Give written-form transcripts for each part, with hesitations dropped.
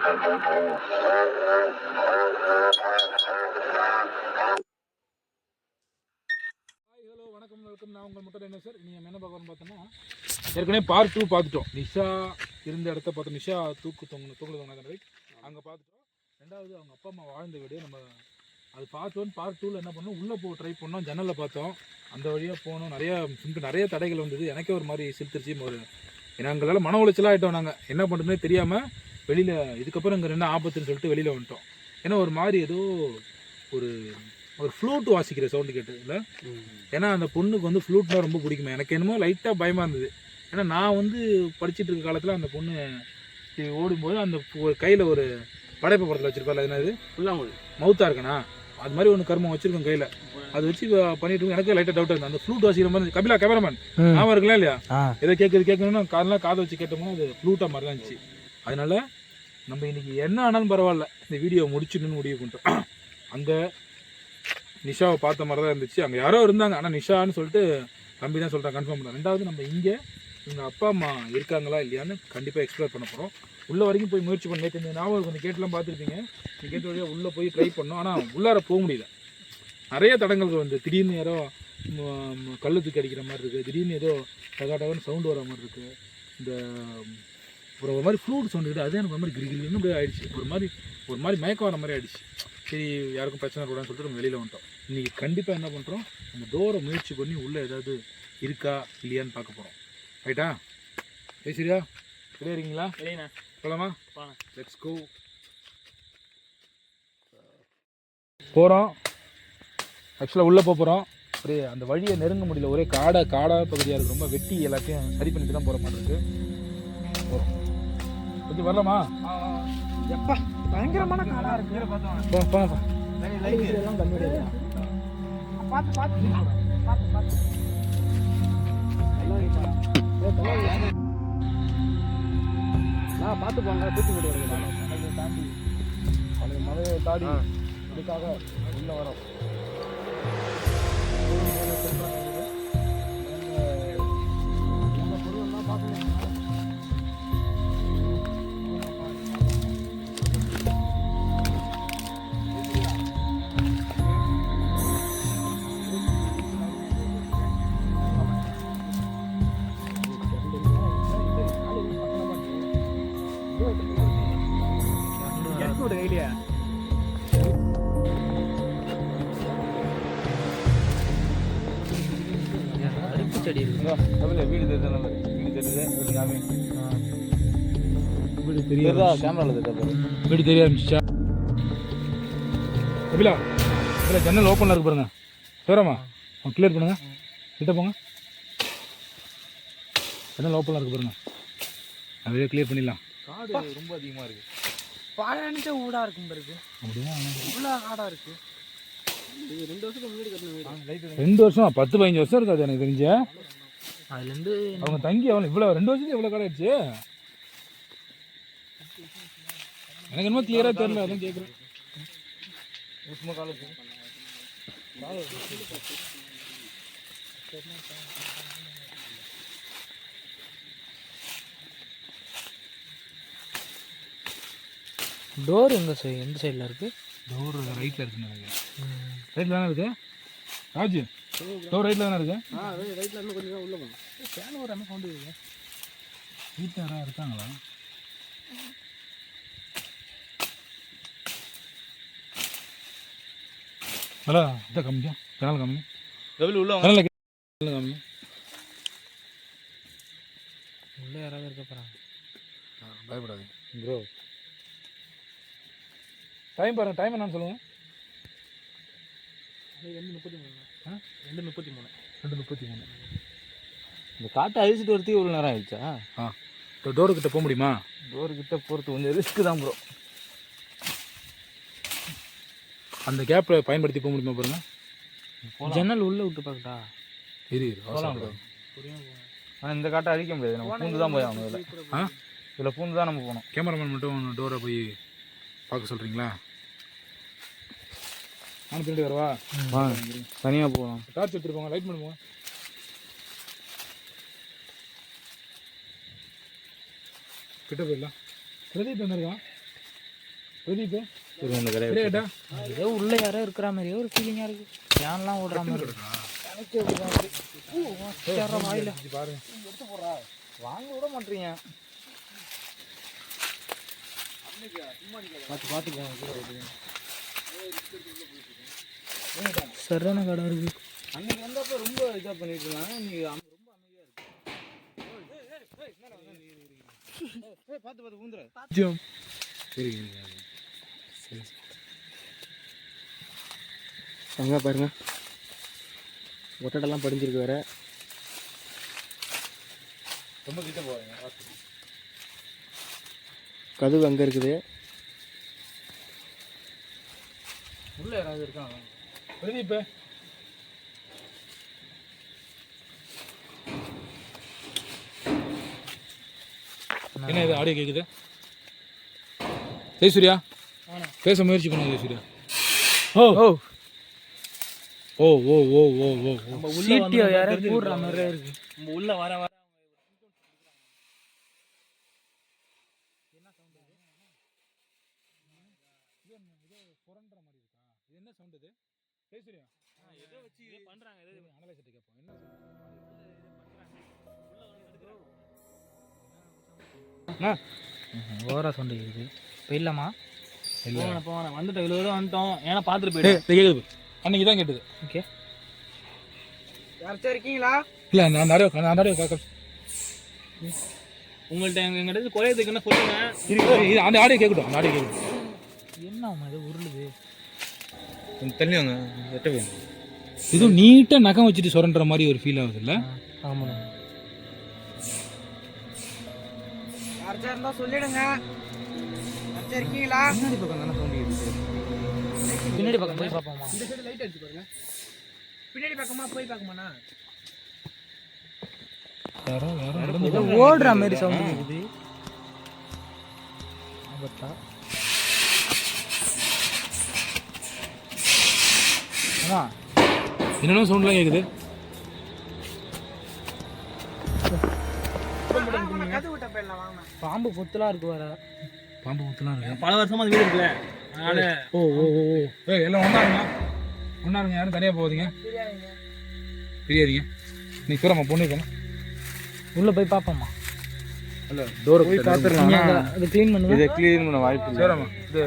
வணக்கம் வெல்கம். நான் உங்கள் மட்டும் என்ன சார், நீங்கள் என்ன பார்க்கணும்னு பார்த்தோன்னா, ஏற்கனவே பார்ட் 2 பார்த்துட்டோம். நிஷா இருந்த இடத்த பார்த்தோம். நிஷா தூக்கு தொங்கின ரைட், அங்கே பார்த்துட்டோம். ரெண்டாவது அவங்க அப்பா அம்மா வாழ்ந்த வீடு நம்ம அது பார்த்தோன்னு பார்ட் 2ல் என்ன பண்ணோம், உள்ளே ட்ரை பண்ணோம். ஜன்னலில் பார்த்தோம், அந்த வழியாக போனோம். நிறைய தடைகள் வந்தது. எனக்கே ஒரு மாதிரி சிரிச்சிருச்சு. ஏன்னா எங்களால் மன உளைச்சலாக ஆகிட்டோம். நாங்கள் என்ன பண்ணுறதுனே தெரியாமல் வெளியில் இதுக்கப்புறம் இங்கே என்ன ஆபத்துன்னு சொல்லிட்டு வெளியில் வந்துட்டோம். ஏன்னா ஒரு மாதிரி ஏதோ ஒரு ஃப்ளூட் வாசிக்கிற சவுண்டு கேட்டு இல்லை. ஏன்னா அந்த பொண்ணுக்கு வந்து ஃப்ளூட்னா ரொம்ப பிடிக்குமே. எனக்கு என்னமோ லைட்டாக பயமாக இருந்தது. ஏன்னா நான் வந்து படிச்சுட்டு இருக்க காலத்தில் அந்த பொண்ணு ஓடும்போது அந்த கையில் ஒரு படைப்பு படத்தில் வச்சுருப்பாள். அது என்னது, ஃபுல்லாக மவுத்தாக இருக்கணா, அது மாதிரி ஒன்று கர்மம் வச்சுருக்கோம் கையில். அது வச்சு பண்ணிட்டு இருக்கோம். எனக்கு லைட்டாக டவுட்டாக இருந்தது. அந்த ஃப்ளூட் வாசிக்கிற மாதிரி கபிலா கேமராமேன் நான் இருக்கலாம் இல்லையா, எதை கேட்கணும்னா காதெல்லாம் காதை வச்சு கேட்டோம்னா அது ஃப்ளூட்டாக மாதிரி தான் இருந்துச்சு. அதனால நம்ம இன்னைக்கு என்ன ஆனாலும் பரவாயில்ல, இந்த வீடியோ முடிச்சுன்னு முடிவு பண்ணிட்டோம். அந்த நிஷாவை பார்த்த மாதிரி தான் இருந்துச்சு. அங்கே யாரோ இருந்தாங்க, ஆனால் நிஷான்னு சொல்லிட்டு தம்பி தான் சொல்கிறேன், கன்ஃபார்ம் பண்ணேன். ரெண்டாவது நம்ம இங்கே எங்கள் அப்பா அம்மா இருக்காங்களா இல்லையான்னு கண்டிப்பாக எக்ஸ்ப்ளோர் பண்ண போகிறோம். உள்ளே வரைக்கும் போய் முயற்சி பண்ணி நேற்று ஞாபகம் கொஞ்சம் கேட்டெலாம் பார்த்துருப்பீங்க. இந்த கேட்டு வழியாக உள்ளே போய் ட்ரை பண்ணோம். ஆனால் உள்ளார போக முடியல. நிறைய தடங்கள் வந்து திடீர்னு யாரோ கல் தூக்கி அடிக்கிற மாதிரி இருக்குது, திடீர்னு ஏதோ டகான்னு சவுண்டு வர மாதிரி இருக்குது. இந்த ஒரு மாதிரி ஃப்ளூட் சவுண்டு இருக்குது. அதே எனக்கு ஒரு மாதிரி கிரிகிரின்னு அப்படியே ஆயிடுச்சு. ஒரு மாதிரி மயக்கம் வர மாதிரி ஆயிடுச்சு. சரி, யாருக்கும் பிரச்சனை கூடாதுன்னு சொல்லிட்டு நம்ம வெளியில் வந்துட்டோம். இன்றைக்கி கண்டிப்பாக என்ன பண்ணுறோம், அந்த டோரை முயற்சி பண்ணி உள்ளே ஏதாவது இருக்கா இல்லையான்னு பார்க்க போகிறோம். ரைட்டா? சரியா கிடையாதுங்களா? போகலாமா? Let's go. போகிறோம். ஆக்சுவலாக உள்ளே போகிறோம். அப்படியே அந்த வழியை நெருங்க முடியல. ஒரே காடாக பகுதியாக இருக்குது. ரொம்ப வெட்டி எல்லாத்தையும் சரி பண்ணிட்டு தான் போகிற மாதிரி இருக்குது. போகிறோம். கொஞ்சம் வரலாமா? எப்பா பயங்கரமான காடா இருக்கு. எல்லாம் கம்மியா பார்த்து போங்க. தூத்துக்குடி தாண்டி மலையை தாண்டி இதுக்காக உள்ள வரோம். பொருளெல்லாம் பார்க்கணும். ஐடியா செடி வீடு தெரியுது. வீடு தெரியாதா? கேமராவில் தெரியாது. வீடு தெரிய ஆரம்பிச்சிச்சா? கபிலா ஜன்னல் ஓப்பனில் இருக்கு பாருங்க. சேரமா கிளியர் பண்ணுங்க. கிட்ட போங்க. ஜன்னல் ஓப்பனில் இருக்கு பாருங்க. அப்படியே கிளியர் பண்ணிடலாம். காடு ரொம்ப அதிகமாக இருக்குது. பாழானிச்சா ஊடா இருக்கும் பிறகு அப்படியே இவ்வளோ காடாக இருக்குது. 2 வருஷத்துக்கு வீடு கட்டின வீடு. 2 வருஷம் 10-15 வருஷம் இருக்காது எனக்கு தெரிஞ்ச. அதுலேருந்து அவங்க தங்கி அவன் இவ்வளோ 2 வருஷத்துக்கு எவ்வளோ காடாயிடுச்சு. எனக்கு என்னமோ கிளியராக தெரியல, அதான் கேட்குறேன். டோர் எந்த சைடில் இருக்குது? டோர் ரைட்டில் இருக்குன்னு நினைக்கிறேன். ரைட்டில் தானே இருக்குது ராஜு? டோர் ரைட்டில் தானே இருக்குது? ரைட்டில் இன்னும் கொஞ்சம் உள்ளே போகணும். ஃபேன் ஒரு என்ன சவுண்டு இருக்குது? வீட்டில் யாராவது இருக்காங்களா? ஹலோ, இதான் கம்மியா ஜனல் கம்மி. உள்ள கம்மி. உள்ளே யாராவது இருக்க போகிறாங்க. பயப்படாதீங்க ப்ரோ. டைம் பாருங்கள். டைம் என்னன்னு சொல்லுங்கள். 2:33. 2:33. இந்த காட்டை அழிச்சிட்டு வரதுக்கு இவ்வளோ நேரம் ஆயிடுச்சா? இப்போ டோருக்கிட்ட போக முடியுமா? டோருக்கிட்ட போகிறது கொஞ்சம் ரிஸ்க்கு தான் ப்ரோ. அந்த கேப்பை பயன்படுத்தி போக முடியுமா பாருங்கள். ஜன்னல் உள்ளே விட்டு பார்க்கட்டா? போகலாம் ப்ரோ. ஆனால் இந்த காட்டை அழிக்க முடியாது. நம்ம பூந்து தான் போய் ஆகணும். இதில் பூந்து தான் நம்ம போகணும். கேமராமேன் மட்டும் டோரை போய் பார்க்க சொல்கிறீங்களா? நான் பின்னாடி வரவா? தனியாக போகலாம். டார்ச் எடுத்துட்டு போங்க. லைட் பண்ணுவோம். கிட்ட போயிடலாம். பிரதீப் என்ன இருக்கான்? பிரதீப் இந்த கடை கேட்டா ஏதோ உள்ள யாரோ இருக்கிற மாதிரியே ஒரு ஃபீலிங்காக இருக்கு. ஏன்லாம் ஓடுற மாதிரி வாயில பாருங்க வாங்க விட மாட்டீங்க. சரியான கடை இருக்கு. அன்னைக்கு வந்தப்ப ரொம்ப இதாக பண்ணிட்டு இருந்தாங்க. இன்னைக்கு ரொம்ப அமைதியாக இருக்கு. பார்த்து பார்த்து ஊந்துற. அங்கே பாருங்க ஒட்டடெல்லாம் படிஞ்சிருக்கு வேற. ரொம்ப கிட்ட போறீங்க. கதவு அங்கே இருக்குது. உள்ள யாராவது இருக்காங்க? பிரதீப் என்ன இது ஆடியோ கேக்குது? ஜெயசூர்யா பேச முயற்சி பண்ண ஜெயசூர்யா. ஓ ஓ ஓ ஓ ஓ ஓ ஓ நம்ம உள்ள யாரோ கூடுற மாதிரியே இருக்கு. நம்ம உள்ள வர வர என்ன சவுண்ட் இது? ஜெயசூர்யா ஏதோ வச்சு பண்றாங்க. ஏதோ அனலைஸ் கேட்போம். என்ன ஓவரா சவுண்ட் கேக்குது. போயிடலாமா? போன வந்துட்டோம். இவ்வளோ தான் வந்துட்டோம். ஏன்னா பார்த்துட்டு போயிட்டு கேக்குது. அன்னைக்கு தான் கேட்டது. ஓகே யார்ச்சா இருக்கீங்களா? இல்ல நான் நிறைய உங்கள்கிட்ட எங்கிட்ட குறையதுக்கு என்ன சொல்லுங்க. இது அந்த ஆடியோ கேட்கட்டும். அந்த ஆடியோ கேட்கட்டும். என்ன இது உருளுது? தண்ணி வாங்க. வெட்ட வேணும். இதுவும் நீட்டா நகம் வச்சுட்டு சுரண்டுற மாதிரி ஒரு ஃபீல் ஆகுது இல்ல? ஆமாண்ணா. யார்ச்சா இருந்தா சொல்லிடுங்க. யார்ச்சா இருக்கீங்களா? பின்னாடி பக்கம் தானே சவுண்ட் கேக்குது. பின்னாடி பக்கம் போய் பார்ப்போமா? இந்த சைடு லைட் அடிச்சு பாருங்க. பின்னாடி பக்கமா போய் பார்க்கமாண்ணா. ஏதோ ஓடுற மாதிரி சவுண்ட் கேக்குது. ஆபத்தா? ஆமா என்னென்ன சவுண்ட்லாம் கேக்குது? பாம்பு பொத்துலாம் இருக்கு வேற. பாம்பு ஊத்தலாம் இருக்கு. பல வருஷமா அந்த வீடு இருக்குல்ல. அதனால ஓ ஓ ஓ ஏய் எல்லாம் ஒண்ணாருங்க யாரும் தனியா போகாதீங்க. பிரியாதீங்க. நீ சூரமா பொண்ணு தானே. உள்ள போய் பார்ப்போமா? இல்ல டோர் போய் பார்த்துறலாம். அது க்ளீன் பண்ணுங்க. இதை க்ளீன் பண்ண வாய்ப்பு இல்லை. சூரமா இது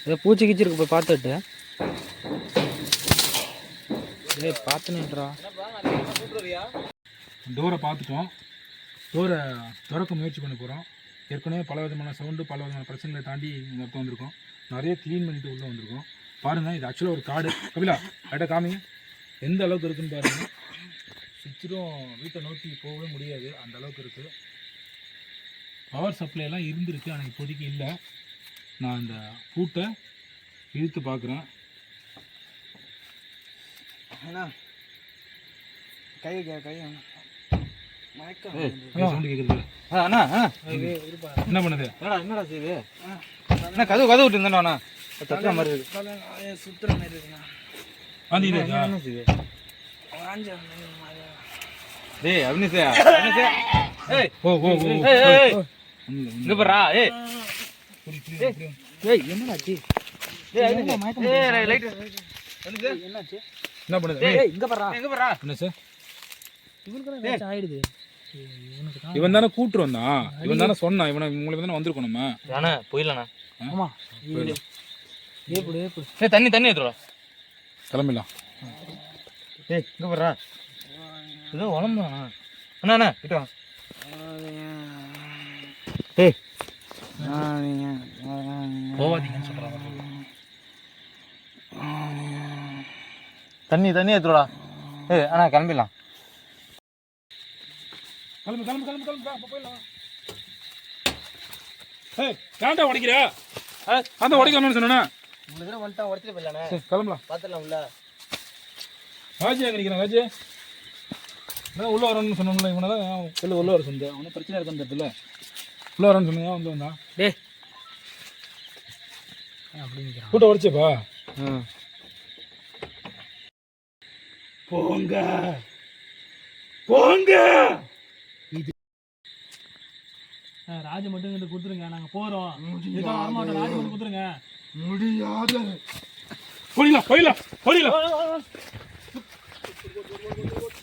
ஏதோ பூச்சி கிச்சி இருக்கு. போய் பார்த்துட்டு பார்த்துனுன்றா. டோரை பார்த்துட்டோம். டோரை திறக்க முயற்சி பண்ண போகிறோம். ஏற்கனவே பல விதமான சவுண்டு பல விதமான பிரச்சனைகளை தாண்டி இந்த இடத்துல வந்திருக்கோம். நிறைய க்ளீன் பண்ணிட்டு உள்ளே வந்திருக்கோம். பாருங்கள், இது ஆக்சுவலாக ஒரு காடு. கபிலா லைட்டாக காமிங்க எந்த அளவுக்கு இருக்குதுன்னு பாருங்கள். சுற்றிலும் வீட்டை நோக்கி போகவே முடியாது, அந்த அளவுக்கு இருக்குது. பவர் சப்ளைலாம் இருந்திருக்கு, ஆனால் இப்போதைக்கு இல்லை. நான் இந்த பூட்டை இழுத்து பார்க்குறேன். சவுண்டு கேட்குறது. என்ன பண்ணுது? என்னடா செய்யுது? என்ன கதவு விட்டு இருந்தாண்ணா தட்டுற மாதிரி இருக்கு. சுத்துற மாதிரி இருக்குண்ணா. என்ன செய்யுது? டேய் அபினிஷா, ஏய் ஓ ஓ ஓ இங்க பாறா. ஏய் ஏய் என்னடாச்சு? ஏய் லைட் என்னாச்சு? என்ன பண்ணுது? ஏய் இங்க பாறா. என்ன சார்? இவனுக்கு என்ன ஆயிடுது? இவன் தானே கூட்டு வந்தான். இவன் தானே சொன்னான். உங்களுக்கு தானே வந்திருக்கோம் நம்ம. தானே போயிடலாண்ணா. ஆமா ஏப்புடு. ஏய் தண்ணி எடுத்துடா. கிளம்பிடலாம். ஏய் இங்க பாறா. ஏதோ உடம்புண்ணா. அண்ணா கிட்ட வா. ஏய் போவாதீங்கன்னு சொல்றாங்க. தண்ணி எடுத்துடா. ஏய் அண்ணா கிளம்பிடலாம். கிளம்பு போயிடலாம். ஏய் ஏன்டா உடைக்கிற? அந்த உடைக்கணும்னு சொன்னேன்னா உங்களுக்கு தான் வந்துட்டான் உடச்சிட்டு போயிடலாண்ணே. சரி கிளம்பலாம். பார்த்துடலாம் உள்ள. ராஜி எங்கே நிற்கிறேன் ராஜி? நான் உள்ளே வரணும்னு சொன்னோம்ல, இவனை தான் உள்ள வர சொன்னேன். அவனும் பிரச்சனை இருக்கு அந்த இடத்துல. உள்ளே வரணும்னு சொன்னேன், வந்து வந்தான். டேய் அப்படிங்கிறான். கூட்ட உடைச்சப்பா. போங்க போங்க. ராஜு மட்டும் இங்கிட்ட கொடுத்துருங்க, நாங்க போறோம். இதுக்காக வரமாட்டோம், ராஜு மட்டும் கொடுத்துருங்க. முடியாது. போயிடலாம் போயிடலாம் போயிடலாம்.